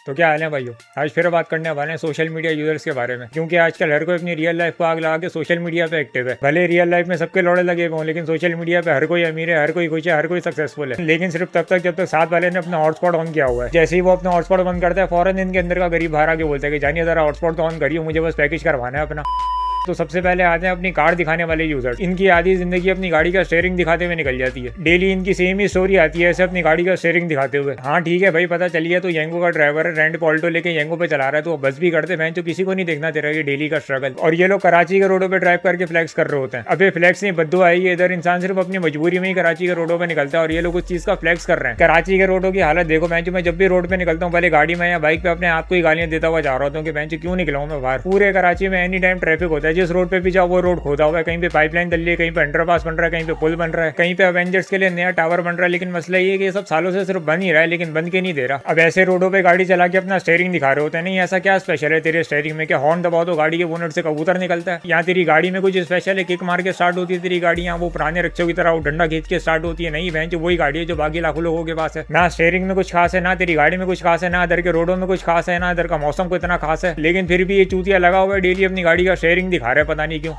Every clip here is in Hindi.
तो क्या हाल है भाइयों, आज फिर बात करने वाले हैं सोशल मीडिया यूजर्स के बारे में। क्योंकि आजकल हर कोई अपनी रियल लाइफ को आग लगा के सोशल मीडिया पे एक्टिव है। भले रियल लाइफ में सबके लौड़े लगे हुए हों, लेकिन सोशल मीडिया पे हर कोई अमीर है, हर कोई खुश है, हर कोई सक्सेसफुल है। लेकिन सिर्फ तब तक जब तक साथ वाले ने अपना हॉटस्पॉट ऑन किया हुआ है। जैसे ही वो अपना हॉटस्पॉट बंद करता है, फौरन इनके अंदर का गरीब बाहर आके बोलता है कि जानिए जरा हॉटस्पॉट तो ऑन करिए, मुझे बस पैकेज करवाना है अपना। तो सबसे पहले आते हैं अपनी कार दिखाने वाले यूजर। इनकी आधी जिंदगी अपनी गाड़ी का स्टीयरिंग दिखाते हुए निकल जाती है। डेली इनकी सेम ही स्टोरी आती है ऐसे अपनी गाड़ी का स्टीयरिंग दिखाते हुए। हाँ ठीक है भाई, पता चलिए तो येंगो का ड्राइवर है, रेंट पॉल्टो लेके येंगो पे चला रहा है, तो बस भी करते हैं, तो किसी को नहीं देखना तेरा ये डेली का स्ट्रगल। और ये लोग कराची के रोडों पे ड्राइव करके फ्लैक्स कर रहे होते हैं। अबे फ्लैक्स नहीं, बद्दुआ आई है। इधर इंसान सिर्फ अपनी मजबूरी में ही कराची के रोडों पे निकलता है और ये लोग उस चीज का फ्लैक्स कर रहे हैं। कराची के रोडों की हालत देखो। मैं जब भी रोड पे निकलता हूँ, पहले गाड़ी में या बाइक पे अपने आप को ही गालियां देता हुआ जा रहा होता हूँ कि मैं क्यों निकला हूँ मैं बाहर। पूरे कराची में एनी टाइम ट्रैफिक होता है, जिस रोड पे भी जाओ वो रोड खोदा हुआ है। कहीं पे पाइपलाइन डल रही है, कहीं पे अंडरपास बन रहा है, कहीं पे पुल बन रहा है, कहीं पे एवेंजर्स के लिए नया टावर बन रहा है। लेकिन मसला ये है कि ये सब सालों से सिर्फ बन ही रहा है, लेकिन बन के नहीं दे रहा। अब ऐसे रोडों पे गाड़ी चला के अपना स्टीयरिंग दिखा रहे होते हैं। नहीं, ऐसा क्या स्पेशल है तेरे स्टीयरिंग में? क्या हॉर्न दबाओ तो गाड़ी के बोनट से कबूतर निकलता है? यहाँ तेरी गाड़ी में कुछ स्पेशल है? किक मार के स्टार्ट होती है तेरी गाड़ी? यहाँ वो पुराने रक्षों की तरह वो डंडा खींच के स्टार्ट होती है? नहीं बहन, जो वही गाड़ी है जो बाकी लाखों लोगों के पास है। ना स्टीयरिंग में कुछ खास है, ना तेरी गाड़ी में कुछ खास है, ना इधर के रोडों में कुछ खास है, ना इधर का मौसम को इतना खास है। लेकिन फिर भी ये चूतिया लगा हुआ है, डेली अपनी गाड़ी का स्टीयरिंग दिखा रहा है, पता नहीं क्यों।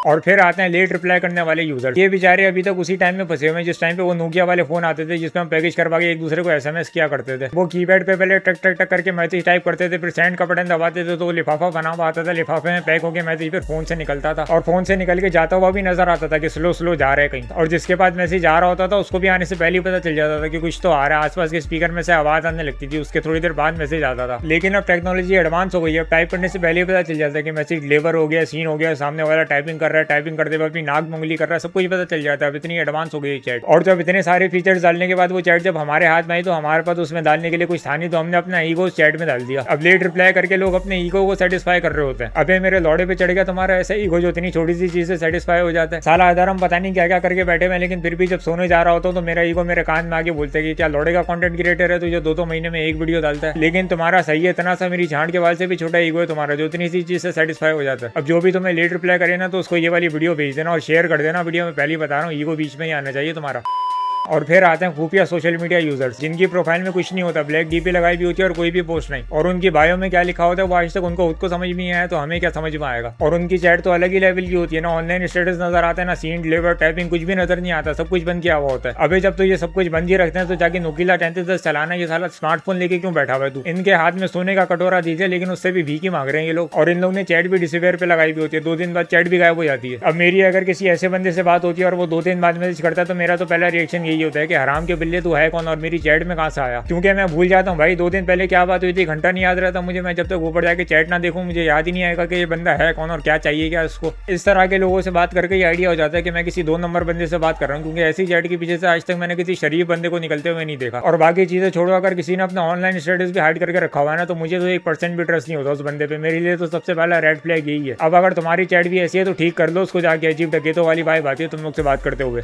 और फिर आते हैं लेट रिप्लाई करने वाले यूजर। ये बेचारे अभी तक उसी टाइम में फंसे हुए हैं जिस टाइम पे वो नोकिया वाले फोन आते थे, जिसमें हम पैकेज करवा के एक दूसरे को एसएमएस किया करते थे। वो कीपैड पे पहले टक टक टक करके मैसेज टाइप करते थे, फिर सेंड का बटन दबाते थे तो लिफाफा बना हुआ आता था, लिफाफे में पैक होकर मैसेज फिर फोन से निकलता था। और फोन से निकल के जाता हुआ भी नजर आता था कि स्लो स्लो जा रहा है कहीं। और जिसके पास मैसेज आ रहा होता था उसको भी आने से पहले ही पता चल जाता था कि कुछ तो आ रहा है। आसपास के स्पीकर में से आवाज आने लगती थी, उसके थोड़ी देर बाद मैसेज आता था। लेकिन अब टेक्नोलॉजी एडवांस हो गई है, टाइप करने से पहले ही पता चल जाता है कि मैसेज डिलीवर हो गया, सीन हो गया, सामने वाला टाइपिंग कर रहा है, टाइपिंग करते हुए अपनी नाक मंगली कर रहा है, सब कुछ पता चल जाता है। अब इतनी एडवांस हो गई चैट। और जब इतने सारे फीचर्स डालने के बाद वो चैट जब हमारे हाथ में आई तो हमारे पास उसमें डालने के लिए कुछ था नहीं, तो हमने अपना ईगो चैट में डाल दिया। अब लेट रिप्लाई करके लोग अपने ईगो को सेटिस्फाई कर रहे होते हैं। अबे मेरे लौड़े पे चढ़ गया तुम्हारा ऐसा ईगो जो इतनी छोटी सी चीज से सेटिस्फाई हो जाता है। साला इधर हम पता नहीं क्या क्या करके बैठे हुए, लेकिन फिर भी जब सोने जा रहा होता तो मेरा ईगो मेरे कान में आगे बोलते कि क्या लौड़े का कंटेंट क्रिएटर है तुझे 2-2 महीने में एक वीडियो डालता है। लेकिन तुम्हारा सही है, इतना सा मेरी झांड के बाल से भी छोटा ईगो है तुम्हारा, जो इतनी सी चीज से सेटिस्फाई हो जाता है। अब जो भी तुम्हें लेट रिप्लाई करे ना, तो उसको ये वाली वीडियो भेज देना और शेयर कर देना। वीडियो में पहले बता रहा हूँ, ईगो बीच में ही आना चाहिए तुम्हारा। और फिर आते हैं खुफिया सोशल मीडिया यूजर्स, जिनकी प्रोफाइल में कुछ नहीं होता, ब्लैक डीपी लगाई भी होती है और कोई भी पोस्ट नहीं। और उनकी बायो में क्या लिखा होता है वो आज तक उनको खुद को समझ में नहीं आया, तो हमें क्या समझ में आएगा। और उनकी चैट तो अलग ही लेवल की होती है ना, ऑनलाइन स्टेटस नजर आता है, ना सीन डिलीवर टाइपिंग कुछ भी नजर नहीं आता, सब कुछ बंद किया हुआ होता है। अबे जब तो ये सब कुछ बंद ही रखते हैं तो जाके नोकिला 1010 चलाना। ये साला स्मार्टफोन लेके क्यों बैठा हुआ है तू? इनके हाथ में सोने का कटोरा दीजिए, लेकिन उससे भी भीख ही मांग रहे हैं ये लोग। और इन लोग ने चैट भी डिसअपेयर पे लगाई भी होती है, 2 दिन बाद चैट भी गायब हो जाती है। अब मेरी अगर किसी ऐसे बंदे से बात होती है और वो 2 दिन बाद मैसेज करता है, तो मेरा तो पहला रिएक्शन यही होता है कि हराम के बिल्ले तू है कौन और मेरी चैट में कहां से आया? क्योंकि मैं भूल जाता हूँ भाई 2 दिन पहले क्या बात हुई थी, घंटा नहीं याद रहता मुझे। मैं जब तक ऊपर जाके चैट ना देखूं मुझे याद ही नहीं आएगा कि ये बंदा है कौन और क्या चाहिए क्या इसको। इस तरह के लोगों से बात करके ये आइडिया हो जाता है कि मैं किसी 2 नंबर बंदे से बात कर रहा हूँ, क्योंकि ऐसी चैट के पीछे से आज तक मैंने किसी शरीफ बंदे को निकलते हुए नहीं देखा। और बाकी चीजें छोड़ो, अगर किसी ने अपना ऑनलाइन स्टेटस भी हाइड करके रखा हुआ है ना, तो मुझे तो 1% भी ट्रस्ट नहीं होता उस बंदे पे। मेरे लिए तो सबसे पहला रेड फ्लैग यही है। अब अगर तुम्हारी चैट भी ऐसी है तो ठीक कर लो उसको जाके, अजीब डकेतों वाली वाइब आती है तुम लोग से बात करते हुए।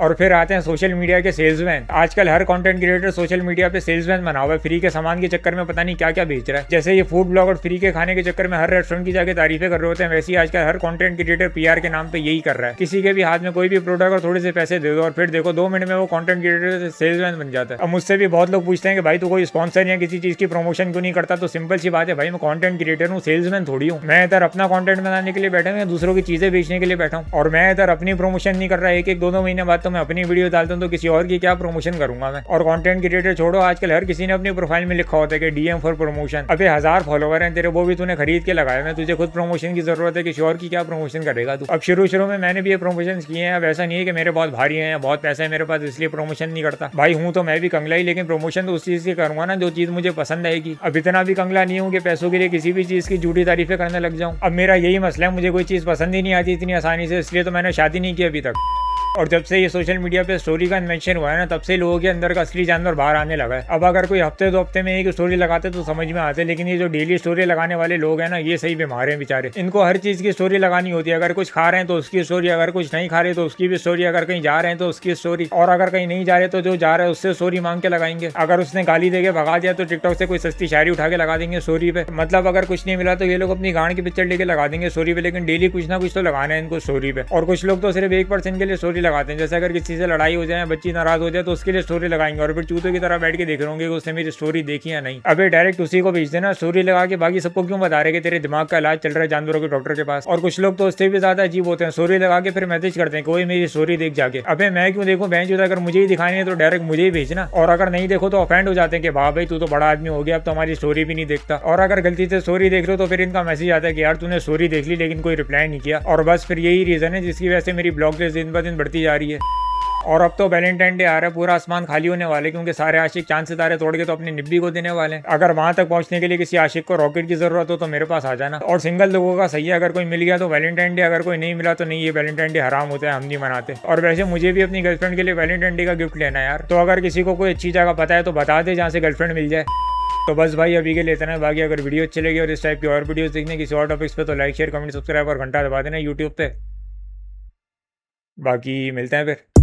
और फिर आते हैं सोशल मीडिया के सेल्समैन। आजकल हर कंटेंट क्रिएटर सोशल मीडिया पे सेल्समैन बना हुआ है, फ्री के सामान के चक्कर में पता नहीं क्या क्या बेच रहा है। जैसे ये फूड ब्लॉगर फ्री के खाने के चक्कर में हर रेस्टोरेंट की जाके तारीफें कर रहे होते हैं, वैसे ही आजकल हर कंटेंट क्रिएटर पीआर के नाम पे यही कर रहा है। किसी के भी हाथ में कोई भी प्रोडक्ट और थोड़े से पैसे दे दो और फिर देखो 2 मिनट में वो कंटेंट क्रिएटर सेल्समैन बन जाता है। अब मुझसे भी बहुत लोग पूछते हैं कि भाई तू कोई स्पॉन्सर या किसी चीज की प्रमोशन क्यों नहीं करता? तो सिंपल सी बात है भाई, मैं कंटेंट क्रिएटर हूँ, सेल्समैन थोड़ी हूँ। मैं इधर अपना कंटेंट बनाने के लिए बैठा हूँ या दूसरों की चीजें बेचने के लिए बैठा हूँ? और मैं इधर अपनी प्रमोशन नहीं कर रहा, 1-1 2-2 महीने बाद तो मैं अपनी वीडियो तो किसी और की क्या प्रमोशन करूंगा मैं। और कंटेंट क्रिएटर छोड़ो, आजकल हर किसी ने अपनी प्रोफाइल में लिखा होता है कि डीएम फॉर प्रमोशन। अबे 1000 फॉलोवर हैं तेरे, वो भी तूने खरीद के लगाए हैं, तुझे खुद प्रमोशन की जरूरत है, किसी और की क्या प्रमोशन करेगा तू? अब शुरू में मैंने भी ये प्रमोशन किए हैं। अब ऐसा नहीं है कि मेरे बहुत भारी हैं, बहुत पैसा है मेरे पास इसलिए प्रमोशन नहीं करता। भाई हूँ तो मैं भी कंगला ही, लेकिन प्रमोशन तो उस चीज की करूंगा ना जो चीज मुझे पसंद आएगी। अब इतना भी कंगला नहीं हूँ कि पैसों के लिए किसी भी चीज की झूठी तारीफें करने लग जाऊँ। अब मेरा यही मसला है, मुझे कोई चीज पसंद ही नहीं आती इतनी आसानी से, इसलिए तो मैंने शादी नहीं की अभी तक। और जब से ये सोशल मीडिया पे स्टोरी का इन्वेंशन हुआ है ना, तब से लोगों के अंदर का असली जानवर बाहर आने लगा है। अब अगर कोई हफ्ते 2 हफ्ते में एक स्टोरी लगाते तो समझ में आते, लेकिन ये जो डेली स्टोरी लगाने वाले लोग हैं ना, ये सही बीमार हैं बेचारे। इनको हर चीज की स्टोरी लगानी होती है। अगर कुछ खा रहे हैं तो उसकी स्टोरी, अगर कुछ नहीं खा रहे तो उसकी भी स्टोरी, अगर कहीं जा रहे हैं तो उसकी स्टोरी, और अगर कहीं नहीं जा रहे तो जो जा रहा है उससे स्टोरी मांग के लगाएंगे। अगर उसने गाली देके भगा दिया तो टिकटॉक से कोई सस्ती शायरी उठा के लगा देंगे स्टोरी पे। मतलब अगर कुछ नहीं मिला तो ये लोग अपनी गांड की पिक्चर लेके लगा देंगे स्टोरी पे, लेकिन डेली कुछ ना कुछ तो लगाना है इनको स्टोरी पे। और कुछ लोग तो सिर्फ 1% के लिए स्टोरी लगाते हैं। जैसे अगर किसी से लड़ाई हो जाए, बच्ची नाराज हो जाए तो उसके लिए स्टोरी लगाएंगे और फिर चूतों की तरह बैठ के देख रहे होंगे कि उसने मेरी स्टोरी देखी या नहीं। अबे डायरेक्ट उसी को भेज देना स्टोरी लगा के, बाकी सबको क्यों बता रहे कि तेरे दिमाग का इलाज चल रहा है जानवरों के डॉक्टर के पास। और कुछ लोग तो उससे भी ज्यादा अजीब होते हैं, स्टोरी लगा के फिर मैसेज करते हैं कोई मेरी स्टोरी देख जाके। अबे मैं क्यों देखूं बहन चोद, अगर मुझे ही दिखानी है तो डायरेक्ट मुझे ही भेजना। और अगर नहीं देखो तो ऑफेंड हो जाते हैं कि वाह भाई तू तो बड़ा आदमी हो गया, अब तो हमारी स्टोरी भी नहीं देखता। और अगर गलती से स्टोरी देख लो तो फिर इनका मैसेज आता है कि यार तूने स्टोरी देख ली लेकिन कोई रिप्लाई नहीं किया। और बस फिर यही रीजन है जिसकी वजह से मेरी ब्लॉक लिस्ट दिन ब दिन बढ़ती जा रही है। और अब तो वैलेंटाइन डे आ रहा है, पूरा आसमान खाली होने वाले, क्योंकि सारे आशिक चांद सितारे तोड़ के तो अपनी निब्बी को देने वाले हैं। अगर वहां तक पहुंचने के लिए किसी आशिक को रॉकेट की जरूरत हो तो मेरे पास आ जाना। और सिंगल लोगों का सही है, अगर कोई मिल गया तो वैलेंटाइन डे, अगर कोई नहीं मिला तो नहीं, ये वैलेंटाइन डे हराम होता है, हम नहीं मनाते। और वैसे मुझे भी अपनी गर्लफ्रेंड के लिए वैलेंटाइन डे का गिफ्ट लेना है यार, तो अगर किसी को कोई अच्छी जगह पता है तो बता दे जहाँ से गर्लफ्रेंड मिल जाए। तो बस भाई अभी के लिए इतना है। बाकी अगर वीडियो अच्छी लगी और इस टाइप की और वीडियोस देखने किसी और टॉपिक्स पे तो लाइक शेयर कमेंट सब्सक्राइब और घंटा दबा देना यूट्यूब पे। बाकी मिलते हैं फिर।